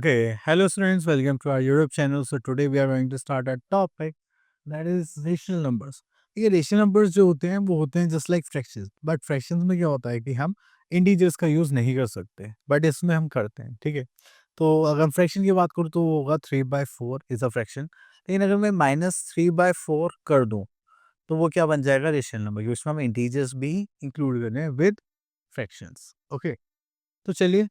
Okay, hello students, welcome to our YouTube channel. So today we are going to start a topic that is rational numbers. ये rational numbers जो होते हैं वो होते हैं just like fractions, but fractions में क्या होता है कि हम इंटीजर्स का यूज नहीं कर सकते, बट इसमें हम करते हैं। ठीक है, तो अगर फ्रैक्शन की बात करूँ तो वो होगा 3/4 इज अ फ्रैक्शन। लेकिन अगर मैं -3/4 कर दूं तो वो क्या बन जाएगा, रेशनल नंबर, क्योंकि उसमें हम इंटीजर्स भी इंक्लूड कर रहे हैं विद फ्रैक्शंस। ओके, तो चलिए,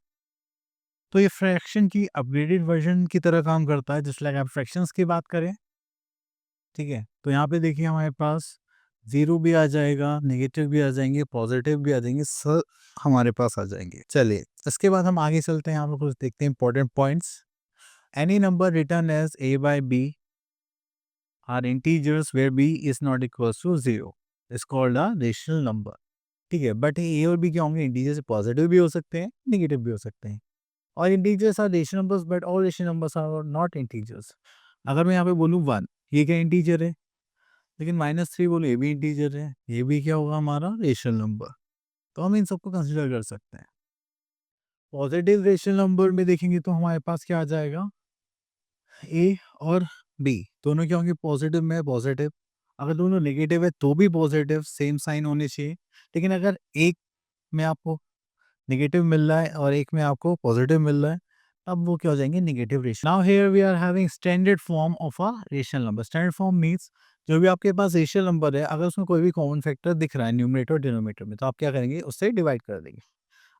तो ये फ्रैक्शन की अपग्रेडेड वर्जन की तरह काम करता है, जस्ट लाइक आप फ्रैक्शंस की बात करें। ठीक है, तो यहाँ पे देखिए हमारे पास जीरो भी आ जाएगा, नेगेटिव भी आ जाएंगे, पॉजिटिव भी आ जाएंगे, सब हमारे पास आ जाएंगे। चलिए, इसके बाद हम आगे चलते हैं, हम लोग कुछ देखते हैं important points. Any number written as a by b are integers where b is not equal to zero is called a rational number. ठीक है, बट ए और बी क्या होंगे, इंटीजर्स पॉजिटिव भी हो सकते हैं, नेगेटिव भी हो सकते हैं। और integers are rational numbers, but all rational numbers are not integers. अगर मैं यहाँ पे बोलूँ 1, ये क्या इंटीजर है, लेकिन -3 बोलूँ ये भी इंटीजर है, ये भी क्या होगा, हमारा रेशनल नंबर। तो हम इन सबको कंसिडर कर सकते हैं। पॉजिटिव रेशनल नंबर में देखेंगे तो हमारे पास क्या आ जाएगा, ए और बी दोनों क्या होंगे, पॉजिटिव में पॉजिटिव। अगर दोनों नेगेटिव है तो भी पॉजिटिव, सेम साइन होने चाहिए। लेकिन अगर एक में आपको नेगेटिव मिल रहा है और एक में आपको पॉजिटिव मिल रहा है, अब वो क्या हो जाएंगे, negative rational. Now here we are having standard form of a rational number. Standard form means जो भी आपके पास रेशनल नंबर है, अगर उसमें कोई भी कॉमन फैक्टर दिख रहा है न्यूमरेटर और डिनोमिनेटर में, तो आप क्या करेंगे, उससे डिवाइड कर देंगे।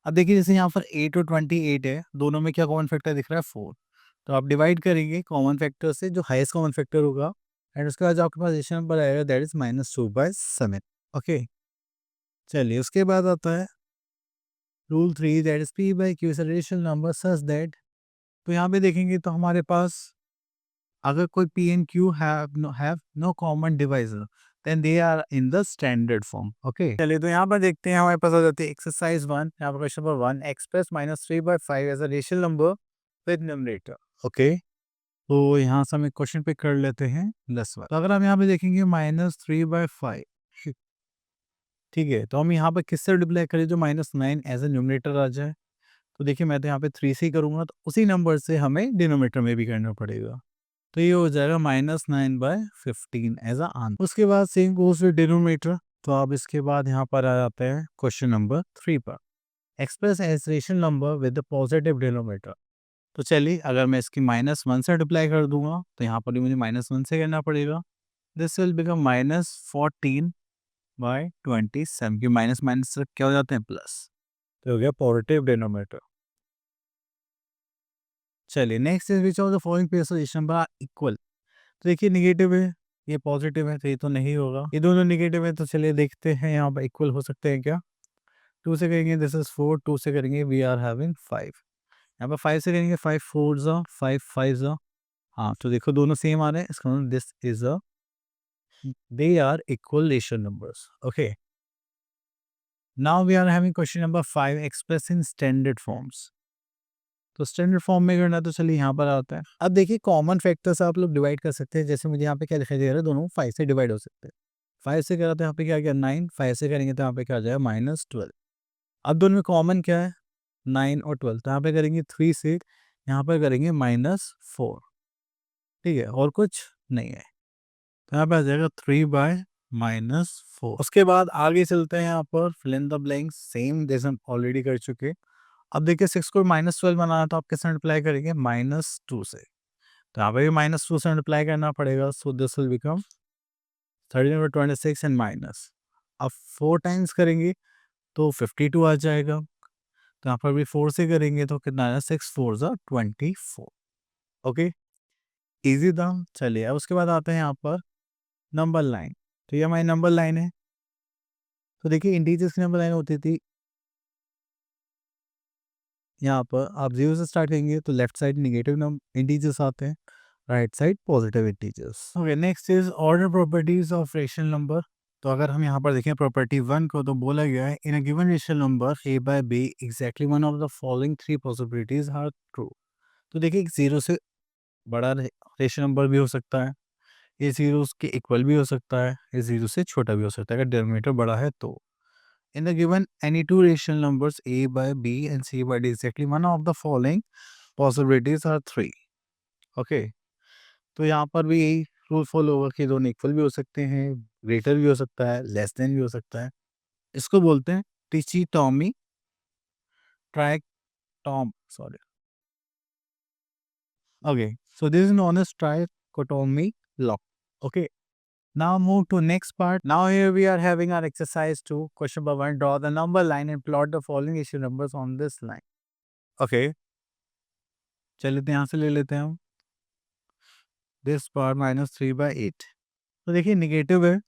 अब देखिए, जैसे यहाँ पर 8 और 28 है, दोनों में क्या कॉमन फैक्टर दिख रहा है, 4। तो आप डिवाइड करेंगे कॉमन फैक्टर से, जो हाईएस्ट कॉमन फैक्टर होगा, एंड उसके बाद जो आपके पास रेशनल नंबर आएगा दैट इज -2/7। ओके, चलिए, उसके बाद आता है rule 3 that is p by q is a rational number such that. तो यहाँ पे देखेंगे तो हमारे पास अगर कोई p and q have no common divisor then they are in the standard form। Okay, चलिए, तो यहाँ पर देखते हैं, हमारे पास आ जाती है एक्सरसाइज 1। यहाँ पर question number 1, express -3/5 as a rational number with numerator. Okay, तो यहाँ से हम एक क्वेश्चन पे कर लेते हैं +1। तो अगर हम यहाँ पे देखेंगे -3/5, ठीक है, तो हम यहाँ पर किससे मल्टीप्लाई करें, जो -9 एज ए न्यूमरेटर आ जाए। तो देखिए, मैं तो यहाँ पे 3 से ही करूँगा, तो उसी नंबर से हमें डिनोमिनेटर में भी करना पड़ेगा। तो ये हो जाएगा -9/15 एज अ आंसर। उसके बाद सेम गोज विद डिनोमिनेटर। तो अब इसके बाद यहाँ पर आ जाते हैं क्वेश्चन नंबर 3 पर, express as rational number with the positive denominator. तो चलिए, अगर मैं इसकी -1 से मल्टीप्लाई कर दूंगा तो यहाँ पर भी मुझे -1 से करना पड़ेगा। दिस विल बिकम -14/27, की माइनस माइनस क्या हो जाते हैं, प्लस। तो हो गया पॉजिटिव डिनोमिनेटर। चलिए, next is which of the following pairs of rational number equal. तो देखिए, नेगेटिव है, ये पॉजिटिव है, तो ये तो नहीं होगा। ये दोनों नेगेटिव है, तो चलिए देखते हैं यहाँ पर इक्वल हो सकते हैं क्या। 2 से करेंगे दिस इज 4, 2 से करेंगे वी आर हैविंग 5। यहाँ पर 5 से करेंगे 5 4 जा 5 5 जा। हाँ, तो देखो दोनों सेम आ रहे हैं, इसका मतलब this is a they are equal rational numbers. Okay, now we are having question number 5, express in standard forms. तो स्टैंडर्ड फॉर्म में करना, तो चलिए यहाँ पर आता है। अब देखिए, कॉमन फैक्टर से आप लोग डिवाइड कर सकते हैं। जैसे मुझे यहाँ पे क्या दिखाई दे रहा है, दोनों 5 से डिवाइड हो सकते हैं। 5 से करा तो यहाँ पे क्या गया 9, 5 से करेंगे तो यहाँ पे क्या आ जाएगा -12। अब दोनों में कॉमन क्या है, 9 और 12, तो यहाँ पे करेंगे 3 से, यहाँ पर करेंगे -4। ठीक है, और कुछ नहीं है, तो यहाँ पे आ जाएगा 3/-4। उसके बाद आगे चलते हैं, यहाँ पर fill in the blanks, same जैसे हम ऑलरेडी कर चुके। अब देखिए, 6 को -12 बनाना, तो आप किससे मल्टीप्लाई करेंगे, -2 से। तो यहाँ पे भी -2 से मल्टीप्लाई करना पड़ेगा, so this will become 13/26 and minus. अब 4 टाइम्स करेंगे तो 52 आ जाएगा। तो यहाँ पर भी 4 से करेंगे तो कितना आया, 6 4 जा 24। ओके, इजी था। चलिए, अब उसके बाद आते हैं यहाँ पर नंबर लाइन। तो ये हमारी नंबर लाइन है। तो देखिए, इंटीजर्स की नंबर लाइन होती थी, यहाँ पर आप 0 से स्टार्ट करेंगे तो left side negative number integers आते हैं, right side positive integers. Okay, next is order properties of rational number. तो अगर हम यहाँ पर देखें प्रॉपर्टी 1 को, तो बोला गया है in a given rational number a by b exactly one of the following 3 possibilities are true. तो देखिए, 0 से बड़ा रेशनल नंबर भी हो सकता है, ये 0 के इक्वल भी हो सकता है, ये 0 से छोटा भी हो सकता है अगर डिनोमिनेटर बड़ा है तो। In the given any two rational numbers a by b and c by d exactly one of the following possibilities are 3। Okay, तो यहाँ पर भी यही रूल फॉलो होगा कि दोनों इक्वल भी हो सकते हैं, ग्रेटर भी हो सकता है, लेस देन भी हो सकता है। इसको बोलते हैं trichotomy trichotomy sorry. Okay, so this is known as trichotomy lock. Okay, now move to next part. Now here we are having our exercise 2. Question number 1, draw the number line and plot the following issue numbers on this line. Okay, चलिए तो यहाँ से ले लेते हैं हम this part -3/8। तो देखिए निगेटिव है,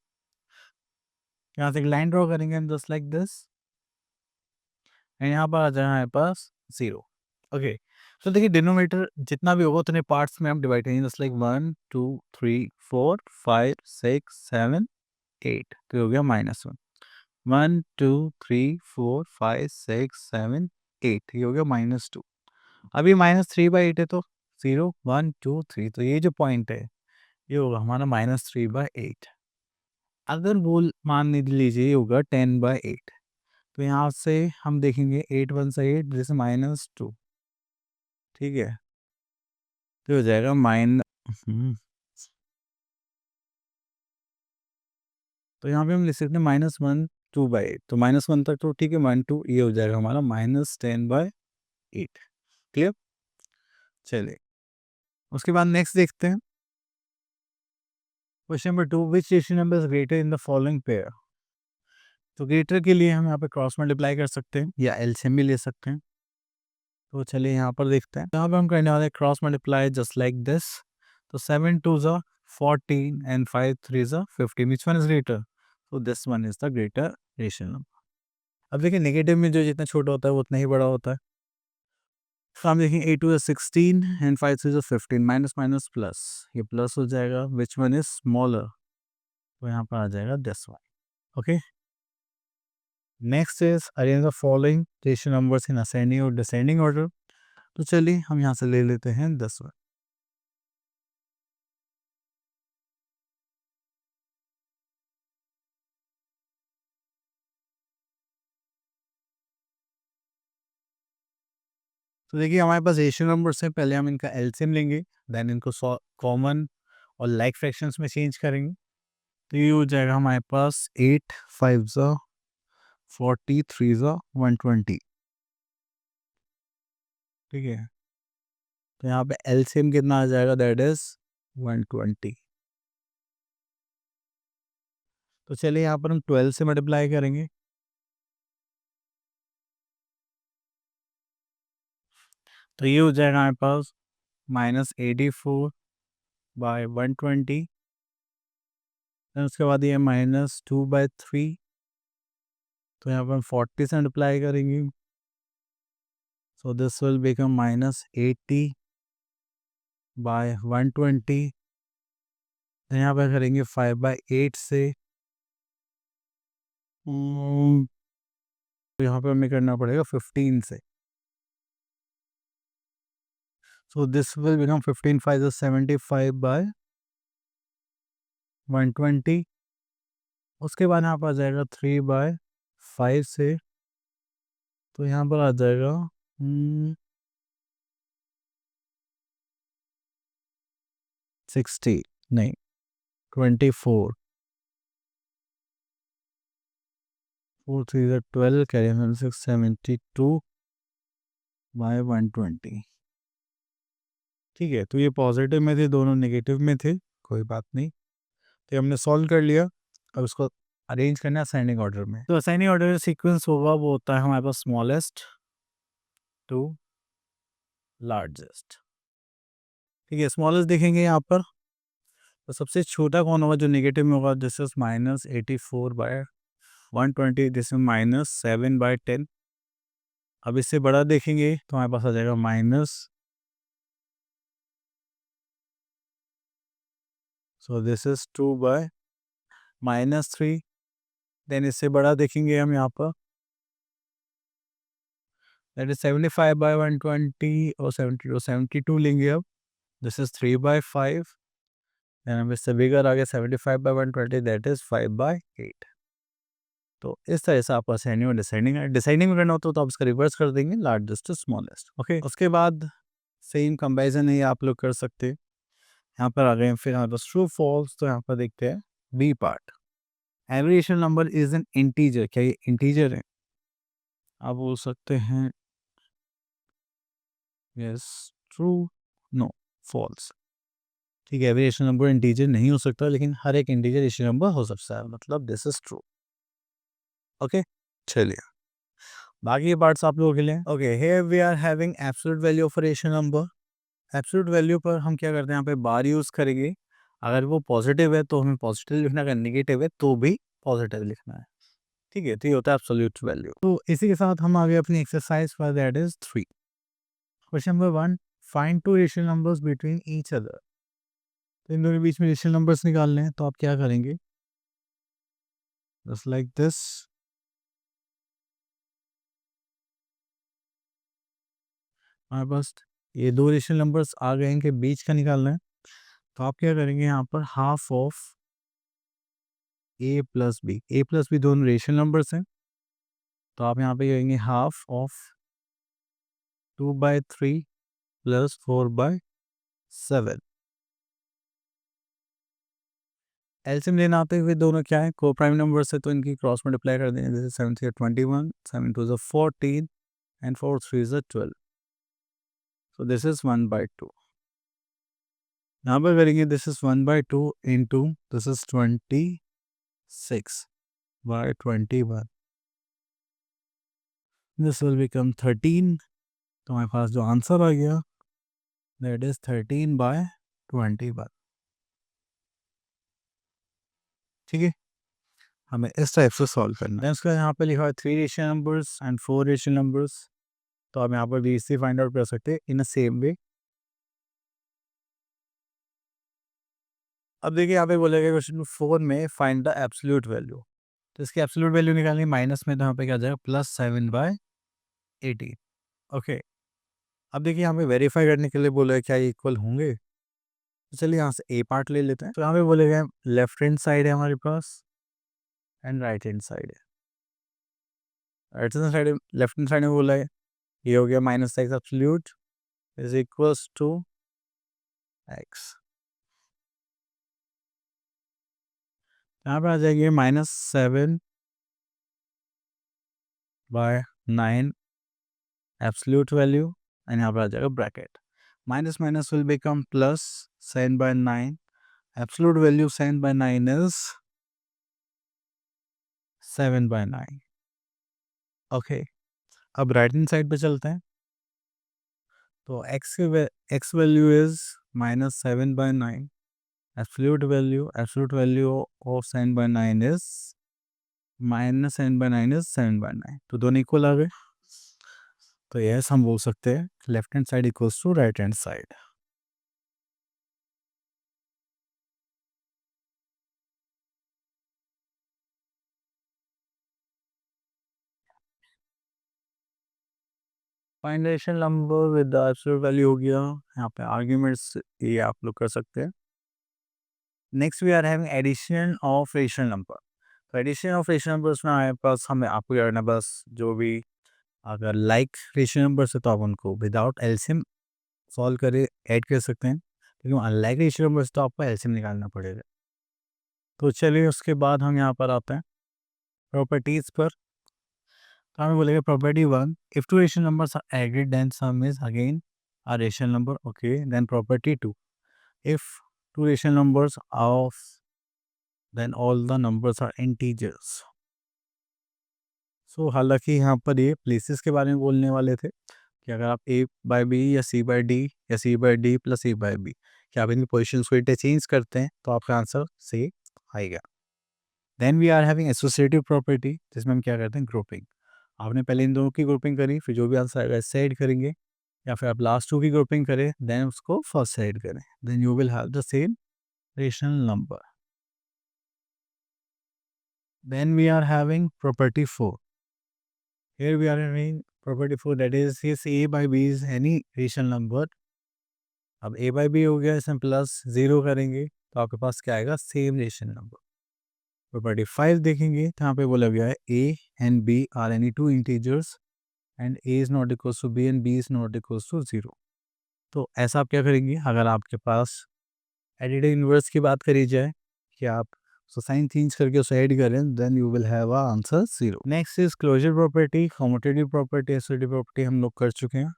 यहाँ से एक लाइन ड्रॉ करेंगे हम जस्ट लाइक दिस, एंड यहाँ पर आ जाए हमारे पास 0। ओके, तो देखिए डिनोमिनेटर जितना भी होगा उतने पार्ट्स में हम डिवाइड करेंगे जस्ट लाइक 1 2 3 4 5 6 7 8, तो हो गया -1। 1 2 3 4 5 6 7 8, ये हो गया -2। अभी -3/8 है तो 0 1 2 3, तो ये जो पॉइंट है ये होगा हमारा -3/8। अगर वो मान लीजिए ये होगा 10/8, तो यहाँ से हम देखेंगे 8 1 से 8 जैसे -2, ठीक है, तो हो जाएगा तो यहाँ पे हम लिख सकते हैं -1 2/8, तो -1 तक तो ठीक है, 1 2 ये हो जाएगा हमारा -10/8। क्लियर? चलिए उसके बाद नेक्स्ट देखते हैं question number 2, which ratio number is greater in the following pair. तो ग्रेटर के लिए हम यहाँ पे क्रॉस मल्टीप्लाई कर सकते हैं या एलसीएम भी ले सकते हैं। तो चलिए यहाँ पर देखते हैं, यहाँ पे हम करने वाले cross multiply just like this. तो 7 2 ज़ा 14 एंड 5 3 ज़ा 15, विच वन इज ग्रेटर? तो this one is the greater ratio number. अब देखिए नेगेटिव में जो जितना छोटा होता है वो उतना ही बड़ा होता है। तो हम देखें 8 2 ज़ा 16 एंड 5 3 ज़ा 15, माइनस माइनस प्लस, ये प्लस हो जाएगा, विच वन इज स्मॉलर? तो यहाँ पर आ जाएगा this one. Okay, next is arrange the following ratio numbers in ascending और डिसेंडिंग ऑर्डर। तो चलिए हम यहाँ से ले लेते हैं 10 वन। तो देखिए हमारे पास रेशियो नंबर्स हैं, पहले हम इनका एलसीएम लेंगे, देन इनको कॉमन और लाइक फ्रैक्शंस में चेंज करेंगे। तो ये हो जाएगा हमारे पास 8 5 ज़ा 40 3 ज़ा 120, ठीक है। तो यहाँ पे एलसीएम कितना आ जाएगा? That is 120। तो चलिए यहाँ पर हम 12 से मल्टीप्लाई करेंगे, तो ये हो जाएगा हमारे पास -84/120, देन उसके बाद ये -2/3, तो यहाँ पर हम 40 से मल्टीप्लाई करेंगे, so this will become -80/120। तो यहाँ पर करेंगे 5/8 से, तो यहाँ पे हमें करना पड़ेगा 15 से, so this will become 15 5 is 75/120। उसके बाद यहाँ पर आ जाएगा 3/5 से, तो यहाँ पर आ जाएगा 60 नहीं 24, 4 3 is 12, कैरी 6 72/120, ठीक है। तो ये पॉजिटिव में थे, दोनों नेगेटिव में थे, कोई बात नहीं, तो हमने सॉल्व कर लिया। अब उसको अरेंज करना है असेंडिंग ऑर्डर में। तो असेंडिंग ऑर्डर का सीक्वेंस होगा वो होता है हमारे पास स्मॉलेस्ट टू लार्जेस्ट, ठीक है। स्मॉलेस्ट देखेंगे यहाँ पर, तो सबसे छोटा कौन होगा जो नेगेटिव में होगा? This is -84/120, this is -7/10। अब इससे बड़ा देखेंगे तो हमारे पास आ जाएगा सो दिस इज 2/-3। देन इससे बड़ा देखेंगे हम यहाँ पर, दैट इज 75/120 और 72 लेंगे। अब दिस इज 3/5, देन हम इससे बिगर आ गया 75/120, दैट इज 5/8। तो इस तरह से आपको असेंडिंग और डिसेंडिंग में करना होता है, तो आप इसका रिवर्स कर देंगे, लार्जेस्ट टू स्मॉलेस्ट। ओके, उसके बाद सेम कंपैरिजन है, ये आप लोग कर सकते हैं। यहाँ पर आ गए हैं फिर हमारे पास ट्रू फॉल्स, तो यहाँ पर देखते हैं B part. Every rational number is an integer, क्या ये इंटीजर है? आप बोल सकते हैं यस ट्रू, नो फॉल्स। ठीक है, एवरी रेशनल नंबर इंटीजर नहीं हो सकता, लेकिन हर एक इंटीजर रेशनल नंबर हो सकता है, मतलब दिस इज ट्रू। ओके, चलिए बाकी के पार्ट्स आप लोगों के लिए। Okay, here we are having absolute value of rational number. Absolute value पर हम क्या करते हैं, यहाँ पे बार यूज करेंगे। अगर वो पॉजिटिव है तो हमें पॉजिटिव लिखना, अगर नेगेटिव है तो भी पॉजिटिव लिखना है। ठीक है, तो ये होता है एब्सोल्यूट वैल्यू। तो इसी के साथ हम आगे अपनी एक्सरसाइज पर, that is 3। Question number 1, find two rational numbers between each other. तो इन दोनों के बीच में रेशनल नंबर्स निकालने हैं, तो आप क्या करेंगे, जस्ट लाइक दिस। हमारे पास ये दो रेशनल नंबर्स आ गए, इनके बीच का निकालना है। तो आप क्या करेंगे, यहाँ पर half of a plus b, a plus b दोनों रेशनल नंबर्स हैं, तो आप यहाँ पे करेंगे हाफ ऑफ 2/3 प्लस 4/7। एलसीएम लेना आते हुए दोनों क्या है, को प्राइम नंबर्स है, तो इनकी क्रॉस मल्टीप्लाई कर देंगे। जैसे 7 3 21, 7 2 14 एंड 4 3 12। So this is 1/2। यहाँ पर करेंगे this is 1/2 into this is 26/21। This will become 13। तो हमारे पास जो आंसर आ गया दैट इज 13/21। ठीक है, हमें इस टाइप से सॉल्व करना है। उसका यहाँ पे लिखा है 3 rational numbers and 4 rational numbers, तो आप यहाँ पर भी इसी फाइंड आउट कर सकते हैं इन अ सेम वे। अब देखिए यहाँ पे बोलेगा क्वेश्चन 4 में फाइंड द एब्सोल्यूट वैल्यू। तो इसकी एब्सोल्यूट वैल्यू निकालनी माइनस में, तो यहाँ पे क्या आ जाएगा +7/18। ओके, अब देखिए यहाँ पे वेरीफाई करने के लिए बोला है क्या ये इक्वल होंगे। तो चलिए यहाँ से ए पार्ट ले लेते हैं। तो यहाँ पे बोलेगा लेफ्ट हैंड साइड है हमारे पास एंड राइट हैंड साइड है। Right hand side, left hand side में बोला है ये हो गया -x absolute is equals to x। यहाँ पे आ जाएगी -7/9 एब्सोल्यूट वैल्यू, एंड यहाँ पे आ जाएगा bracket, minus minus will become +7/9। Absolute value 7/9 is 7/9। Okay, अब राइट हैंड साइड पे चलते हैं। तो x value is -7/9। Absolute value of 7/9 is -7/9 is 7/9, तो दोनों इक्वल आ गए। तो यस हम बोल सकते हैं left hand side equals to right hand side. Find rational number with the absolute value हो गया। यहाँ पे आर्ग्यूमेंट्स ये आप लोग कर सकते हैं। Next we are having addition of rational number. तो एडिशन ऑफ रेशनल नंबर्स में हमारे पास हमें आपको करना बस जो भी अगर लाइक रेशनल नंबर्स है तो आप उनको विदाउट एलसीएम सॉल्व करे ऐड कर सकते हैं, लेकिन अनलाइक रेशनल नंबर्स तो आपको एलसीएम निकालना पड़ेगा। तो चलिए उसके बाद हम यहाँ पर आते हैं प्रॉपर्टीज पर। तो हमें बोलेगा property 1, if two rational numbers are एग्रीड then sum is again a rational number. Okay, then property 2, if two rational numbers of then all the numbers are integers. So हालांकि यहाँ पर ये प्लेसेस के बारे में बोलने वाले थे कि अगर आप a/b या c/d या c/d प्लस a/b क्या आप इनकी पोजिशंस को इंटरचेंज करते हैं तो आपका आंसर से आएगा। Then we are having associative property, जिसमें हम क्या करते हैं ग्रुपिंग। आपने पहले इन दोनों की ग्रुपिंग करी, फिर जो भी आंसर आएगा इससे ऐड करेंगे, या फिर आप लास्ट टू की ग्रुपिंग करें देन उसको फर्स्ट से ऐड करें, then you will have the same rational number. Then we are having property 4. Here we are having property 4, that is if a by b is any rational number. अब a by b हो गया, इसमें plus 0 करेंगे तो आपके पास क्या आएगा same rational number. Property 5 देखेंगे तो यहाँ पे बोला गया है a and b are any two integers and a is not equals to b and b is not equals to 0. तो ऐसा आप क्या करेंगे, अगर आपके पास एडिड इनवर्स की बात करी जाए कि आप साइन चेंज करके उसे ऐड करें, then you will have a answer 0। Next is closure property, commutative property, associative property हम लोग कर चुके हैं।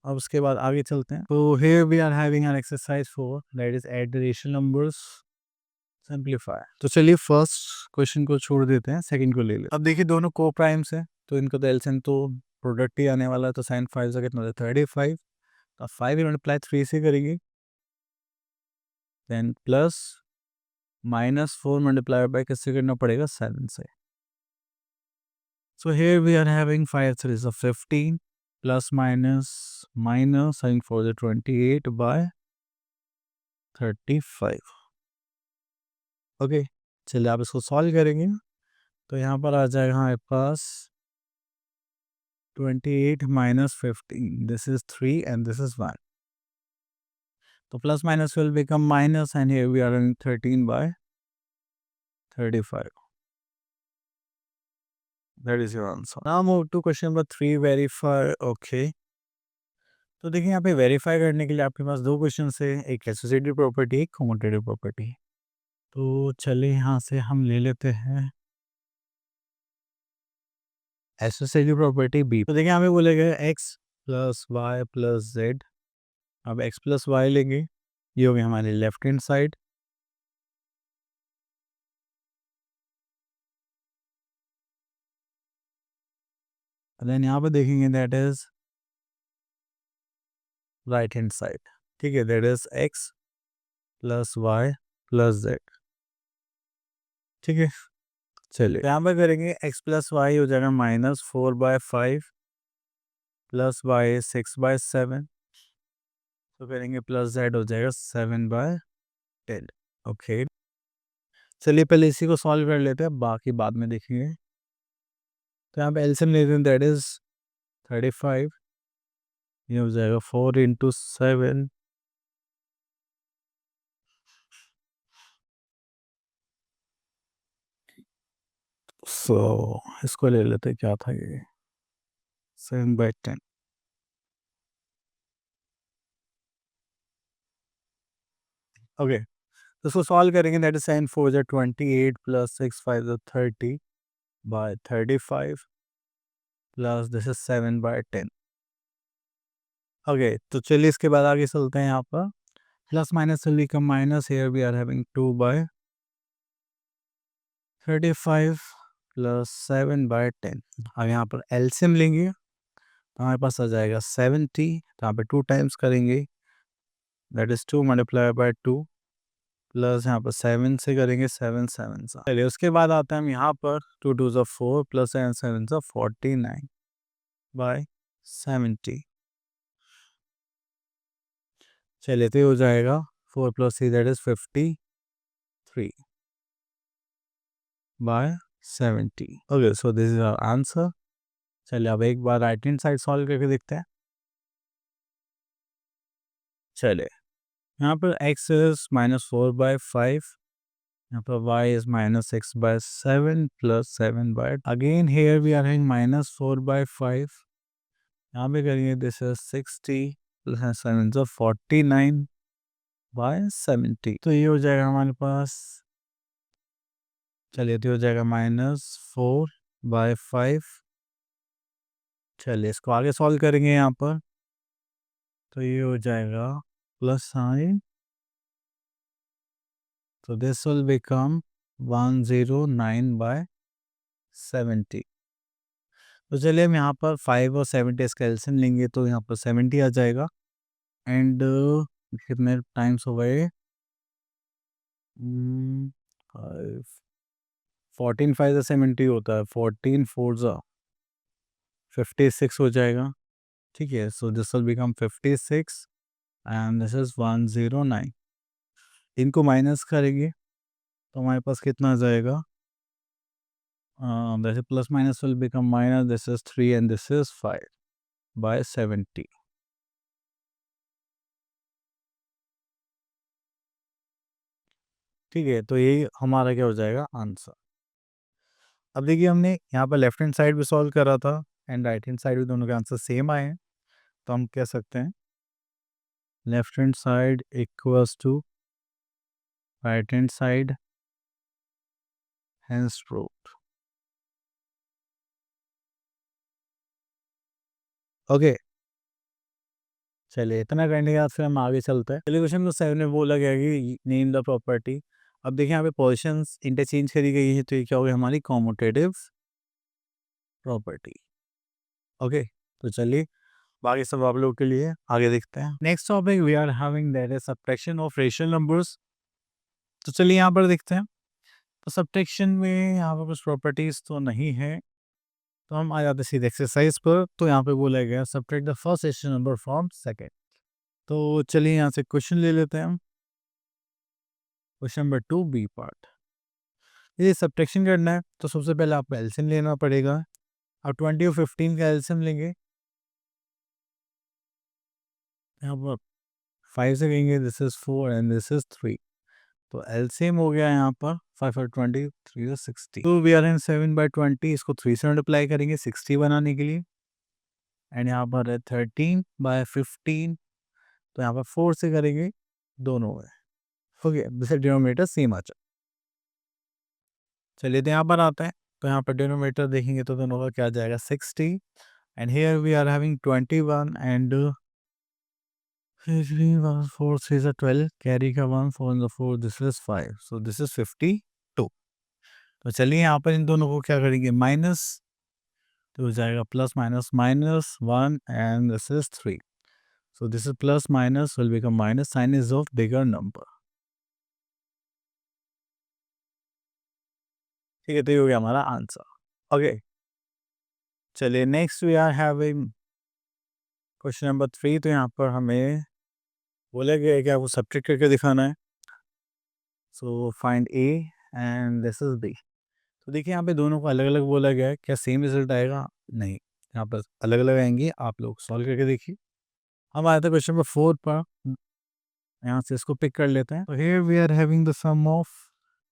अब उसके बाद आगे चलते हैं। तो here we are having an exercise 4 that is add the rational numbers, simplify. तो चलिए फर्स्ट क्वेश्चन को छोड़ देते हैं, सेकंड को ले लेते हैं। अब देखिए दोनों को प्राइम्स है, तो इनको तो एलसीएम तो प्रोडक्ट ही आने वाला है, तो साइन 5 से कितना 35, तो 5 मल्टीप्लाई 3 से करेंगे, देन प्लस -4 मल्टीप्लाई बाय किससे करना पड़ेगा, 7 से। So here we are having 5 3s of 15 plus minus sin for the 28 by 35। Okay, चलिए आप इसको सॉल्व करेंगे, तो यहाँ पर आ जाएगा हमारे पास 28 minus 15, this is 3 and this is 1, तो plus minus will become minus and here we are in 13 by 35, that is your answer। Now move to question number 3, verify। okay, तो देखिए यहाँ पे वेरीफाई करने के लिए आपके पास दो क्वेश्चन है, एक एसोसिएटिव प्रॉपर्टी, एक कम्यूटेटिव प्रॉपर्टी। तो चलिए यहाँ से हम ले लेते हैं एसोसिएटिव प्रॉपर्टी बी। तो देखिए हमें बोलेगा x plus y plus z. अब एक्स प्लस वाई लेंगे, ये हो गया हमारे लेफ्ट हैंड साइड, देन यहाँ पे देखेंगे that is right hand side. ठीक है, that is x plus y plus z. ठीक है, चलिए यहाँ पे करेंगे एक्स प्लस वाई हो जाएगा -4/5 प्लस वाई 6/7, तो करेंगे प्लस जेड हो जाएगा 7/10। ओके, चलिए पहले इसी को सॉल्व कर लेते हैं, बाकी बाद में देखेंगे। तो यहाँ पे एलसीएम लेते हैं, दैट इज 35, ये हो जाएगा 4 × 7, सो इसको ले लेते हैं, क्या था ये 7/10। ओके, तो इसको सॉल्व करेंगे, that is 7 4 = 28 plus 6 5 = 30/35 plus this is 7/10। Okay, तो चलिए इसके बाद आगे चलते हैं। यहाँ पर प्लस माइनस से लेकर minus, here we are having 2/35 plus 7/10। अब यहाँ पर एलसीएम लेंगे, तो हमारे पास आ जाएगा 70, तो यहाँ पे 2 टाइम्स करेंगे, दैट इज 2 × 2 प्लस यहाँ पर 7 से करेंगे, 7 7 सा। चलिए उसके बाद आते हैं हम यहाँ पर 2 2 = 4 प्लस 7 7 = 49/70। चलिए तो ये हो जाएगा 4 + 3 that is 53/70। Okay, so this is our answer. चलिए अब एक बार राइट हैंड साइड सॉल्व करके देखते हैं। चलिए यहाँ पर x इज -4/5, यहाँ पर y is -6/7 plus 7 by, again here we are having -4/5, यहाँ पे करेंगे दिस इज 60 प्लस 7 = 49/70, तो ये हो जाएगा हमारे पास। चलिए तो हो जाएगा -4/5। चलिए इसको आगे सॉल्व करेंगे यहाँ पर, तो ये हो जाएगा प्लस साइन, तो दिस विल बिकम 109/70। तो चलिए हम यहाँ पर 5 और 70 इसका एलसीएम लेंगे, तो यहाँ पर 70 आ जाएगा, एंड कितने टाइम्स हो गए, 14 5 70 होता है, 14 4 56 हो जाएगा। ठीक है, so this will become 56 and this is 109। इनको माइनस करेंगे तो हमारे पास कितना आ जाएगा, जैसे plus minus will become minus, this is 3 and this is 5/70। ठीक है, तो यही हमारा क्या हो जाएगा आंसर। अब देखिए हमने यहाँ पर लेफ्ट हैंड साइड भी सॉल्व करा था एंड राइट हैंड साइड भी, दोनों के आंसर सेम आए हैं, तो हम कह सकते हैं left hand side equals to right hand side hence proved. Okay, चलिए इतना करने के बाद फिर हम आगे चलते हैं। चलिए क्वेश्चन नंबर 7 में बोला गया कि नेम द प्रॉपर्टी। अब देखिए यहाँ पे पोजीशंस इंटरचेंज करी गई है, तो ये क्या हो गया हमारी कॉम्यूटेटिव प्रॉपर्टी। ओके, तो चलिए बाकी सब आप लोगों के लिए आगे देखते हैं। Next topic we are having that is subtraction of rational numbers. तो चलिए यहाँ पर देखते हैं। तो सब्ट्रैक्शन में यहाँ पर कुछ प्रॉपर्टीज तो नहीं है, तो हम आ जाते सीधे एक्सरसाइज पर। तो यहाँ पे बोला गया subtract the first rational number from second. तो चलिए यहाँ से क्वेश्चन ले लेते हैं। Question number 2 B part. ये सब्ट्रैक्शन करना है तो सबसे पहले आपको एलसीएम लेना पड़ेगा। अब 20 और 15 का एलसीएम लेंगे। यहाँ पर 5 से कहेंगे this is 4 and this is 3, तो एलसीएम हो गया यहाँ पर 5 और 20 3 और 60। तो वी आर इन 7/20, इसको 3 से मल्टीप्लाई करेंगे 60 बनाने के लिए। एंड यहाँ पर है 13/15, तो यहाँ पर 4 से करेंगे दोनों में। ओके, जैसे डिनोमिनेटर सेम आ जाए। चलिए तो यहाँ पर आता है, तो यहाँ पर डिनोमिनेटर देखेंगे तो दोनों का क्या आ जाएगा 60। And here we are having 21 and 4 3 is 12, carry का 1 4 and 4 this is 5, so this is 52। तो चलिए यहाँ पर इन दोनों को क्या करेंगे माइनस, तो हो जाएगा plus minus minus 1 and this is 3, so this is plus minus will become minus, sign is of bigger number. ठीक है, तो ये हो गया हमारा आंसर। ओके, चलिए next we are having question number 3। तो यहाँ पर हमें बोला गया है कि आपको सब्ट्रैक्ट करके दिखाना है। So find a and this is b. तो देखिए यहाँ पे दोनों को अलग अलग बोला गया है, क्या सेम रिजल्ट आएगा? नहीं, यहाँ पर अलग अलग आएंगे, आप लोग सॉल्व करके देखिए। हम आए थे क्वेश्चन नंबर 4 पर, यहाँ से इसको पिक कर लेते हैं। तो here we are having the sum of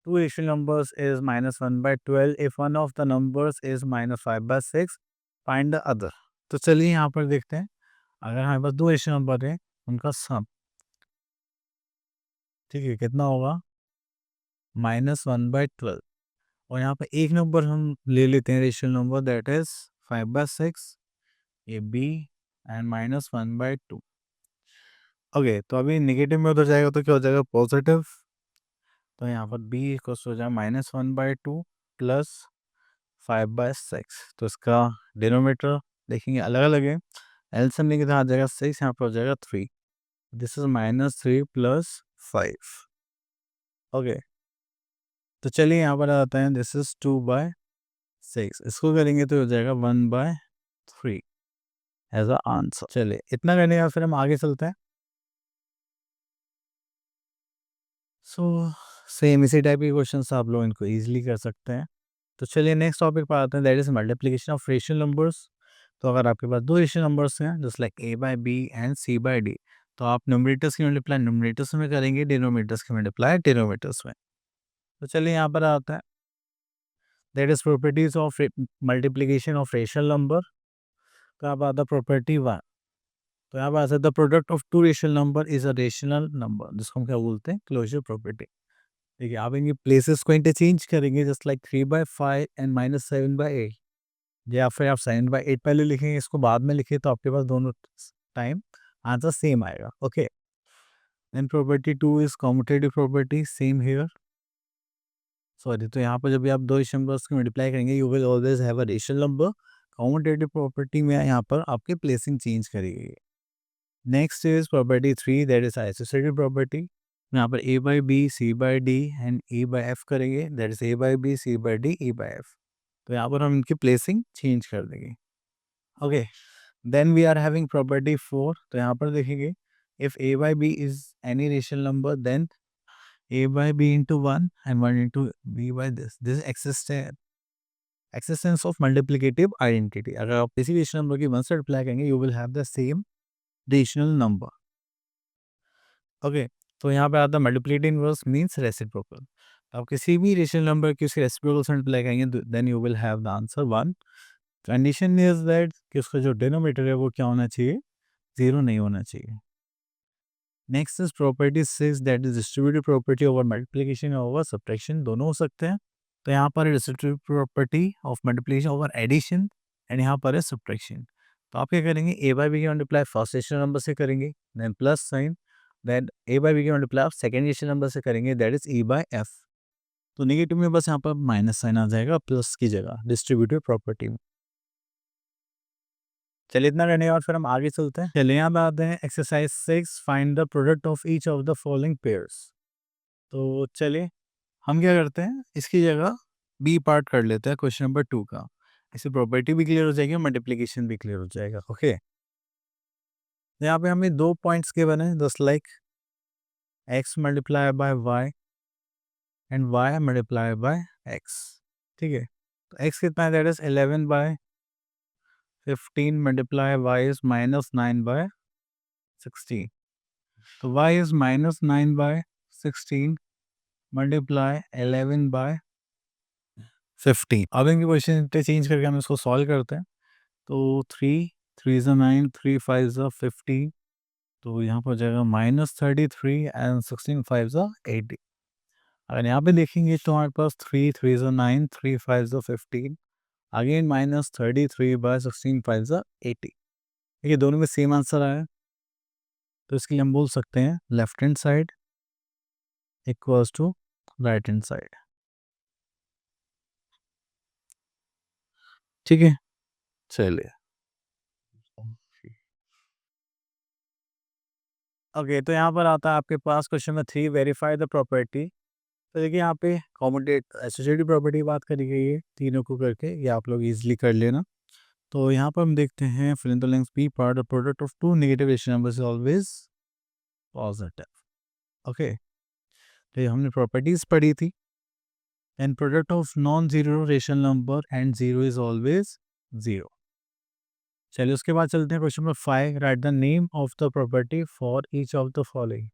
two rational numbers is -1/12 if one of the numbers is -5/6, find the other. तो चलिए यहाँ पर देखते हैं, अगर हमारे पास दो रेशनल नंबर है उनका सम, ठीक है, कितना होगा -1/12। और यहाँ पे एक नंबर हम ले लेते हैं रेशनल नंबर दैट इज 5/6, ये बी एंड -1/2। ओके, तो अभी निगेटिव में उधर जाएगा तो क्या हो जाएगा पॉजिटिव। तो यहाँ पर बी इक्वल हो जाएगा -1/2 प्लस 5/6। तो इसका डिनोमीटर देखेंगे अलग अलग है, एलसीएम लेंगे तो आ जाएगा 6, यहाँ पर हो जाएगा 3, दिस इज -3 प्लस 5। ओके, तो चलिए यहाँ पर आता है दिस इज 2/6, इसको करेंगे तो हो जाएगा 1/3 एज अ आंसर। चलिए इतना करने के बाद फिर हम आगे चलते हैं। सो सेम इसी टाइप के क्वेश्चंस आप लोग इनको इजीली कर सकते हैं। तो चलिए नेक्स्ट टॉपिक पर आते हैं, that is multiplication of rational numbers. तो अगर आपके पास दो रेशनल नंबर्स हैं just like a/b and c/d, तो आप न्यूमरेटर्स की मल्टीप्लाई न्यूमरेटर्स में करेंगे, डिनोमिनेटर्स की मल्टीप्लाई डिनोमिनेटर्स में। तो चलिए यहाँ पर आता है that is properties of multiplication of rational number. तो आप आता प्रॉपर्टी 1। तो यहाँ पर आता the product of two rational number is a rational number, जिसको हम क्या बोलते हैं क्लोजर प्रॉपर्टी। देखिए आप इनकी प्लेसेस को इंटरचेंज करेंगे जस्ट लाइक 3/5 एंड -7/8, या फिर आप 7/8 पहले लिखेंगे, इसको बाद में लिखे, तो आपके पास दोनों टाइम आंसर सेम आएगा। Okay, then property 2 is commutative property, same here. Sorry, तो यहाँ पर जब भी आप दो नंबर्स को मल्टीप्लाई करेंगे you will always have a rational number. Commutative property में यहाँ पर आपकी प्लेसिंग चेंज करी गई है। Next is property 3 that is associative property. यहाँ पर a/b c/d एंड e/f करेंगे, that is a/b c/d e/f। तो यहाँ पर हम इनकी प्लेसिंग चेंज कर देंगे। Okay, then we are having property 4। तो यहाँ पर देखेंगे if a/b is any rational number then a/b into 1 and 1 into b by this is existence of multiplicative identity। अगर आप किसी रेशनल नंबर की 1 से मल्टीप्लाई करेंगे you will have the same rational number. Okay, तो यहाँ पे आता है मल्टीप्लिकेटिव इनवर्स मींस रेसिप्रोकल। आप किसी भी रेशनल नंबर की उसके रेसिप्रोकल से मल्टीप्लाई करेंगे then you will have the answer 1। Condition is that कि उसका जो डिनोमिनेटर है वो क्या होना चाहिए, 0 नहीं होना चाहिए। Next is property 6 that is distributive property over multiplication over subtraction, दोनों हो सकते हैं। तो यहाँ पर है distributive property of multiplication over addition and यहाँ पर है सब्ट्रैक्शन। तो आप क्या करेंगे, ए बाई बी के मल्टीप्लाई फर्स्ट रेशनल नंबर से करेंगे, then plus sign, then a by b के मल्टीप्लाई सेकेंड रेशनल नंबर से करेंगे, that is e by f. तो नेगेटिव में बस यहाँ पर माइनस साइन आ जाएगा प्लस की जगह डिस्ट्रीब्यूटिव प्रॉपर्टी में। चलिए इतना करने के बाद फिर हम आगे चलते हैं। चलिए यहाँ पे आते हैं exercise 6, find the product of each of the following pairs. तो चलिए हम क्या करते हैं, इसकी जगह बी पार्ट कर लेते हैं क्वेश्चन नंबर 2 का। इससे प्रॉपर्टी भी क्लियर हो जाएगी, मल्टीप्लिकेशन भी क्लियर हो जाएगा। ओके, यहाँ पे हमें 2 पॉइंट्स के बने, just like x multiply by y and y multiply by x. ठीक है, तो एक्स कितना है, that is 11 by 15 multiply y is minus 9 by 16। तो y is minus 9 by 16 multiply 11 by 15। अब इनकी क्वेश्चन इंटरचेंज करके हम इसको सॉल्व करते हैं। तो 3 ज़ा 9, 3 5 ज़ा 15, तो यहाँ पर हो जाएगा -33 एंड 16 5 ज़ा 80। अगर यहाँ पे देखेंगे तो हमारे पास 3 ज़ा 9, 3 5 ज़ा 15, अगेन -33 बाय 16 5 ज़ा 80। ये दोनों में सेम आंसर आया, तो इसके लिए हम बोल सकते हैं left hand side equals to right hand side. ठीक है, चलिए ओके, तो यहाँ पर आता है आपके पास question number 3, verify the property. तो देखिए यहाँ पे कॉमोडेट एसोसिएटिव प्रॉपर्टी की बात करी गई है तीनों को करके, ये आप लोग इजीली कर लेना। तो यहाँ पर हम देखते हैं fill in the blanks, B part the product of two negative rational numbers is always positive. Okay, तो ये हमने प्रॉपर्टीज पढ़ी थी, and product of non zero rational number and zero is always zero. चलिए उसके बाद चलते हैं question number 5, write the name of the property for each of the following.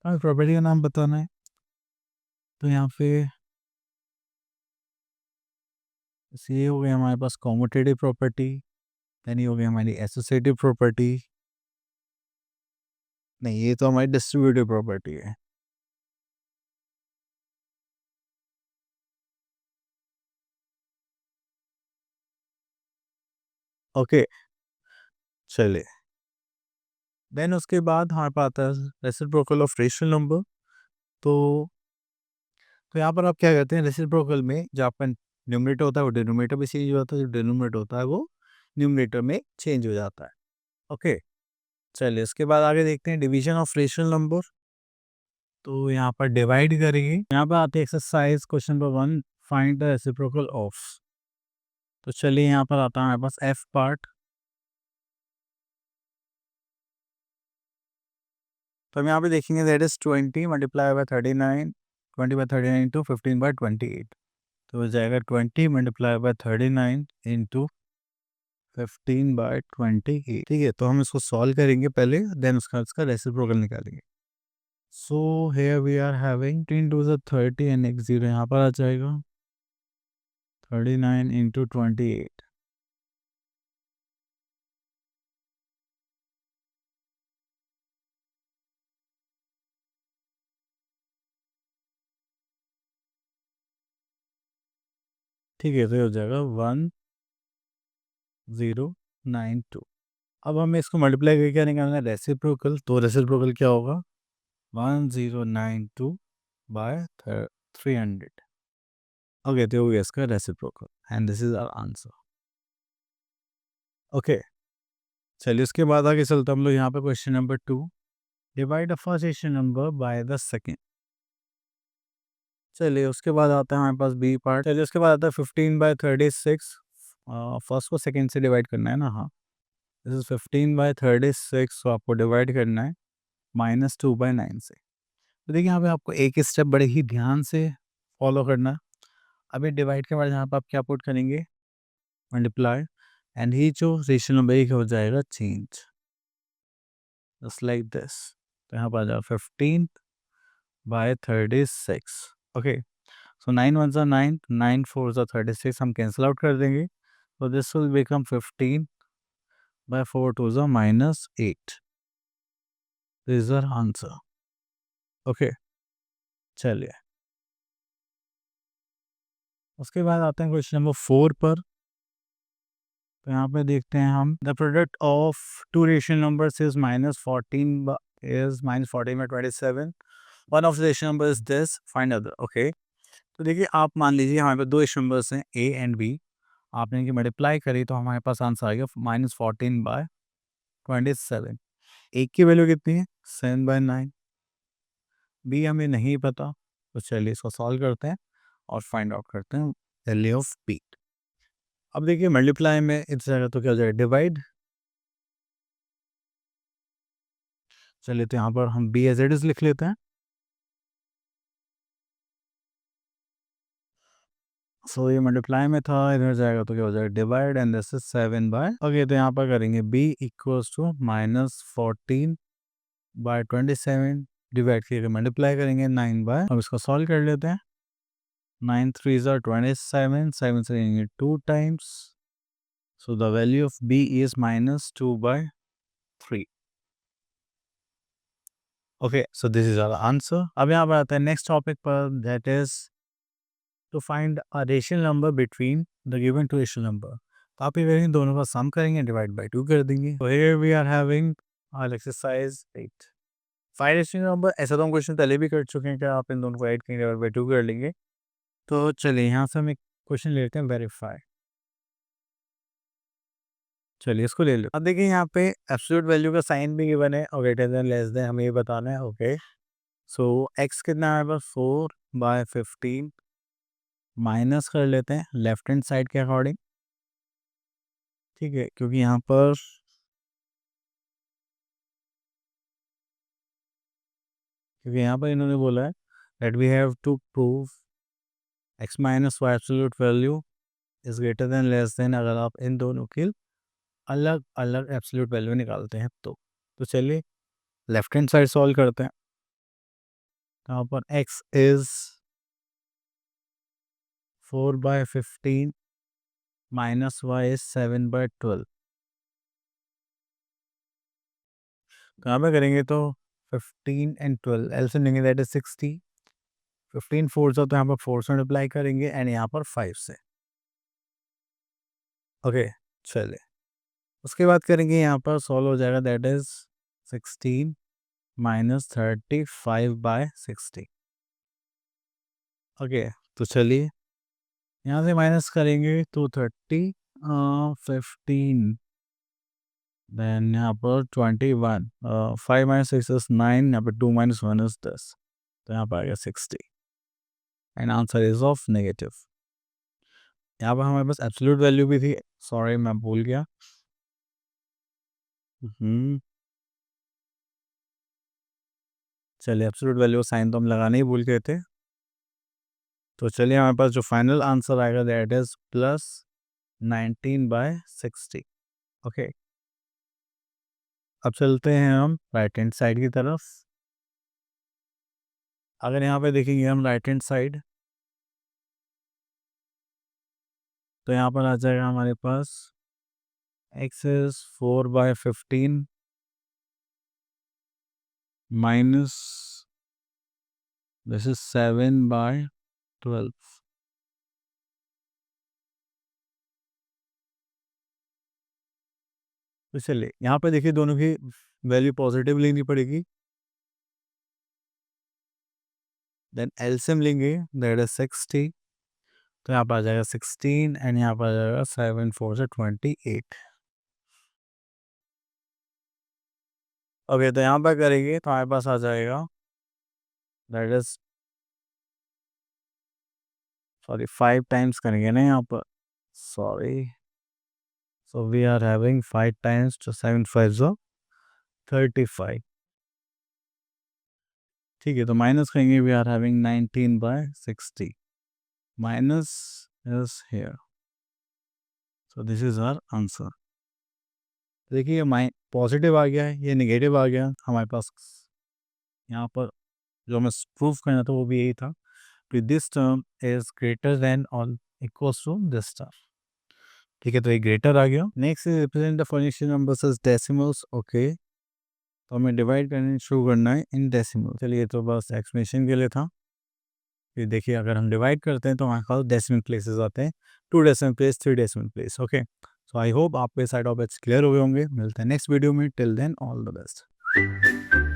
हमें प्रॉपर्टी का नाम बताना है। तो यहाँ पे ये हो गया हमारे पास कॉम्यूटेटिव प्रॉपर्टी, देन ये हो गया हमारी एसोसिएटिव प्रॉपर्टी, नहीं ये तो हमारी डिस्ट्रीब्यूटिव प्रॉपर्टी है। ओके, चलिए देन उसके बाद हमारे पास आता है रेसिप्रोकल ऑफ रेशनल नंबर। तो यहाँ पर आप क्या करते हैं, रेसिप्रोकल में जो आपका न्यूमरेटर होता है वो डिनोमिनेटर में चेंज हो जाता है, जो डिनोमिनेटर होता है वो न्यूमरेटर में चेंज हो जाता है। ओके, चलिए इसके बाद आगे देखते हैं डिवीजन ऑफ रेशनल नंबर। तो यहाँ पर डिवाइड करेंगे, यहाँ पर आते हैं exercise question number 1, find the reciprocal of. तो चलिए यहाँ पर आता है हमारे पास एफ पार्ट। तो हम यहाँ पे देखेंगे that is 20 multiply by 39, 20 by 39 into 15 by 28। तो हो जाएगा 20 मल्टीप्लाई बाय 39 इंटू 15 बाय 28। ठीक है, तो हम इसको सॉल्व करेंगे पहले, देन उसका इसका रेसिप्रोकल निकालेंगे। So here we are having 10 to the 30 and एक जीरो यहाँ पर आ जाएगा, 39 इंटू 28। ठीक है, तो ये हो जाएगा 1092। अब हमें इसको मल्टीप्लाई करके क्या निकालना है, रेसिप्रोकल। तो रेसिप्रोकल क्या होगा, 1092 बाय 300। ओके, तो हो गया इसका reciprocal and this is our answer. Okay, चलिए उसके बाद आगे चलते हम लोग यहाँ पे question number 2, divide the first rational number by the second. चलिए उसके बाद आता है हमारे पास बी पार्ट। चलिए उसके बाद आता है 15 बाय 36। फर्स्ट को सेकंड से डिवाइड करना है ना, हाँ, दिस इज 15 बाय 36 को आपको डिवाइड करना है -2/9 से। तो देखिए यहाँ पे आपको एक स्टेप बड़े ही ध्यान से फॉलो करना है। अभी डिवाइड के बाद यहाँ पे आप क्या पुट करेंगे, मल्टीप्लाई, एंड ही जो रेशनल नंबर एक हो जाएगा चेंज, जस्ट लाइक दिस। तो यहाँ पर आ जाएगा 15 बाय 36। ओके, सो 9 1 ज़ा 9, 9 4 ज़ा 36, हम कैंसिल आउट कर देंगे। तो दिस विल बिकम 15 बाय 4 2 ज़ा -8। This is our answer. Okay, चलिए उसके बाद आते हैं क्वेश्चन नंबर 4 पर। तो यहाँ पे देखते हैं हम, the product of two rational numbers is -14 is -14/27, one of the rational number is this, find other. Okay, तो देखिए आप मान लीजिए हमारे पास दो रेशनल नंबर्स हैं ए एंड बी, आपने इनकी मल्टीप्लाई करी तो हमारे पास आंसर आ गया -14/27। एक की वैल्यू कितनी है 7/9, बी हमें नहीं पता, तो चलिए इसको सॉल्व करते हैं और फाइंड आउट करते हैं वैल्यू ऑफ बी। अब देखिए मल्टीप्लाई में इस जगह तो क्या हो जाएगा डिवाइड, चलिए तो यहाँ पर हम बी एज इट इज लिख लेते हैं। सो ये मल्टीप्लाई में था, इधर जाएगा तो क्या हो जाएगा divide, and this is 7/, okay तो यहाँ पर करेंगे b इक्वल्स टू -14/27 डिवाइड करके मल्टीप्लाई करेंगे 9/, अब इसको सॉल्व कर लेते हैं। 9 3 are 27, 7 से करेंगे 2 times, so the value of b is -2/3। Okay, so this is our answer. अब यहाँ पर आता है नेक्स्ट टॉपिक पर, that is to find a rational number between the given two rational number. तो आप ये दोनों का सम करेंगे, डिवाइड बाय 2 कर देंगे। तो here we are having our exercise 8 फाइव रेशनल नंबर। ऐसा तो हम क्वेश्चन पहले भी कर चुके हैं कि आप इन दोनों को ऐड करेंगे, डिवाइड बाय 2 कर लेंगे। तो चलिए यहाँ से हम एक क्वेश्चन लेते हैं, वेरीफाई। चलिए इसको ले लो। अब देखिए यहाँ पे एब्सोल्यूट वैल्यू का साइन भी गिवन है और ग्रेटर देन लेस देन हमें ये बताना है। ओके, सो एक्स कितना है बस 4/15, माइनस कर लेते हैं लेफ्ट हैंड साइड के अकॉर्डिंग। ठीक है, क्योंकि यहाँ पर इन्होंने बोला है that we have to prove x minus y absolute value is greater than less than, अगर आप इन दोनों की अलग अलग एब्सोल्यूट वैल्यू निकालते हैं तो चलिए लेफ्ट हैंड साइड सॉल्व करते हैं। यहाँ पर x is 4/15 minus y is 7/12। तो यहाँ पे करेंगे तो 15 एंड 12 एलसीएम लेंगे, दैट इज 60। 15 4 तो यहाँ पर 4 से मल्टीप्लाई करेंगे एंड यहाँ पर 5 से। ओके, चलिए उसके बाद करेंगे यहाँ पर सॉल्व हो जाएगा, दैट इज 16 -35/60। ओके, तो चलिए यहाँ से माइनस करेंगे तो 15 देन यहाँ पर 21, 5 - 6 इज 9, यहाँ पर 2 - 1 इज 10, तो यहाँ पर आ गया 60 and answer is of negative. यहाँ पर हमारे पास एब्सोल्यूट वैल्यू भी थी, सॉरी मैं भूल गया। चलिए एब्सोल्यूट वैल्यू साइन तो हम लगाने ही भूल गए थे। तो चलिए हमारे पास जो फाइनल आंसर आएगा दैट इज +19/60। ओके, अब चलते हैं हम राइट हैंड साइड की तरफ। अगर यहाँ पे देखेंगे हम राइट हैंड साइड, तो यहाँ पर आ जाएगा हमारे पास x is 4/15 minus this is 7/12। तो चलिए यहाँ पे देखिए दोनों की वैल्यू पॉजिटिव लेनी पड़ेगी, देन एलसीएम लेंगे दैट इज 60। तो यहाँ पर आ जाएगा 16 एंड यहाँ पर आ जाएगा 7 4 से 28। ओके, तो यहाँ पर करेंगे तो हमारे पास आ जाएगा दैट इज, सॉरी 5 टाइम्स करेंगे ना यहाँ पर, sorry, so we are having 5 times तो 7 5 जो 35। ठीक है, तो माइनस करेंगे, we are having 19/60, minus is here, so this is our answer. देखिए ये पॉजिटिव आ गया है, ये नेगेटिव आ गया हमारे पास। यहाँ पर जो हमें प्रूव करना था वो भी यही था कि this term is greater than और इक्वल्स टू दिस टर्म। ठीक है, तो ये ग्रेटर आ गया। Next is represent the phonetic numbers as decimals. Okay, तो हमें डिवाइड करने शुरू करना है इन डेसिमल। चलिए तो बस एक्सप्लेनेशन के लिए था। फिर देखिए अगर हम डिवाइड करते हैं तो हमारे पास डेसिमल प्लेसेस आते हैं, 2 decimal place, 3 decimal place. Okay, so I hope आपके सारे टॉपिक्स क्लियर हो गए होंगे। मिलते हैं नेक्स्ट वीडियो में। Till then all the best.